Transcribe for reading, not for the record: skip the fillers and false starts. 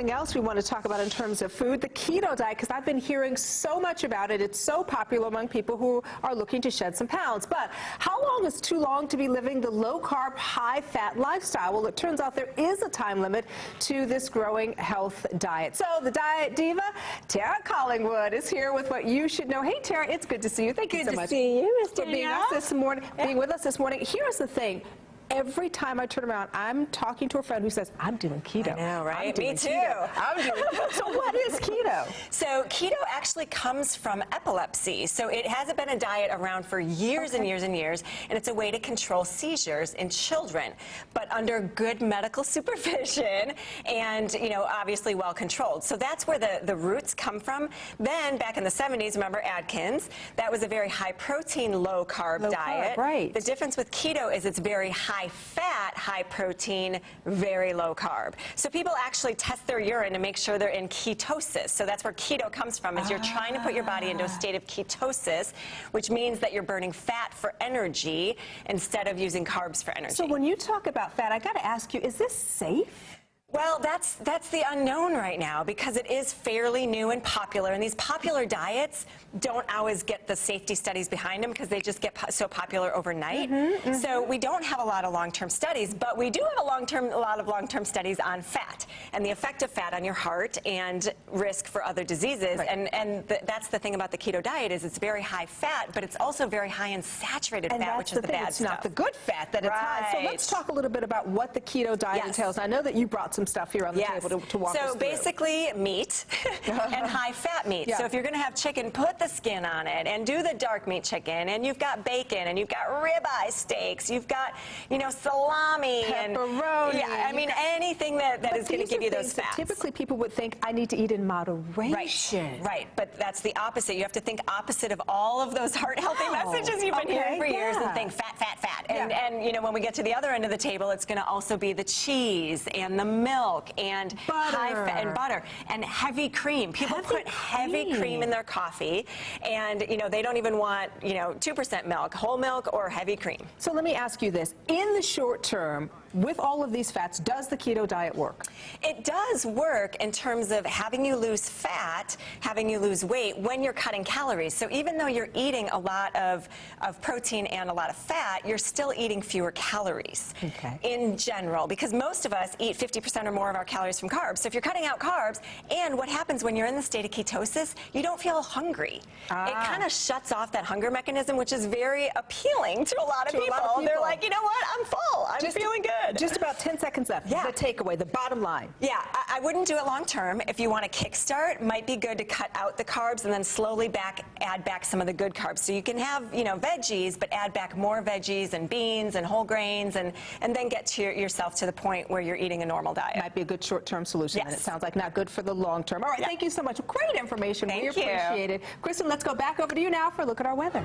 something else we want to talk about in terms of food, the keto diet, because I've been hearing so much about it. It's so popular among people who are looking to shed some pounds. But how long is too long to be living the low-carb, high-fat lifestyle? Well, it turns out there is a time limit to this growing health diet. So the diet diva, Tara Collingwood, is here with what you should know. Hey, Tara, it's good to see you. Thank you so much for being with us this morning. Here's the thing. Every time I turn around, I'm talking to a friend who says, I'm doing keto. I know, right? Me too. I'm doing keto. So what is keto? So keto actually comes from epilepsy. So it hasn't been a diet around for years and years and years, and it's a way to control seizures in children, but under good medical supervision and, you know, obviously well controlled. So that's where the roots come from. Then back in the 70s, remember Atkins? That was a very high protein, low carb diet. Right. The difference with keto is it's very high fat, high protein, very low carb. So people actually test their urine to make sure they're in ketosis. So that's where keto comes from, is you're trying to put your body into a state of ketosis, which means that you're burning fat for energy instead of using carbs for energy. So when you talk about fat, I got to ask you, is this safe? Well, that's the unknown right now, because it is fairly new and popular, and these popular diets don't always get the safety studies behind them because they just get so popular overnight. So we don't have a lot of long-term studies, but we do have a lot of long-term studies on fat and the effect of fat on your heart and risk for other diseases. And that's the thing about the keto diet, is it's very high fat, but it's also very high in saturated fat, which is the bad stuff. It's not the good fat that it's high. So let's talk a little bit about what the keto diet entails. I know that you brought some stuff here on the table to walk us through. So basically meat and high-fat meat. So if you're going to have chicken, put the skin on it and do the dark meat chicken. And you've got bacon, and you've got ribeye steaks. You've got, you know, salami pepperoni. And I mean anything that is going to give you those fats. Typically, people would think I need to eat in moderation. Right. But that's the opposite. You have to think opposite of all of those heart-healthy messages you've been hearing for years, and think fat, fat, fat. And you know, when we get to the other end of the table, it's going to also be the cheese and the milk and high fat and butter and heavy cream. People put heavy cream in their coffee, and you know, they don't even want, you know, 2% milk, whole milk, or heavy cream. So let me ask you this: in the short term, with all of these fats, does the keto diet work? It does work in terms of having you lose fat, having you lose weight when you're cutting calories. So even though you're eating a lot of protein and a lot of fat, you're still eating fewer calories in general, because most of us eat 50% or more of our calories from carbs. So if you're cutting out carbs, and what happens when you're in the state of ketosis, you don't feel hungry. It kind of shuts off that hunger mechanism, which is very appealing to a lot of people. They're like, you know what, I'm full, I'm feeling good. Just about 10 seconds left. The takeaway, the bottom line. I wouldn't do it long term. If you want to kickstart, it might be good to cut out the carbs and then slowly add back some of the good carbs. So you can have, you know, veggies, but add back more veggies and beans and whole grains, and then get to yourself to the point where you're eating a normal diet. Might be a good short-term solution, and it sounds like not good for the long term. All right, thank you so much. Great information. We appreciate it. Kristen, let's go back over to you now for a look at our weather.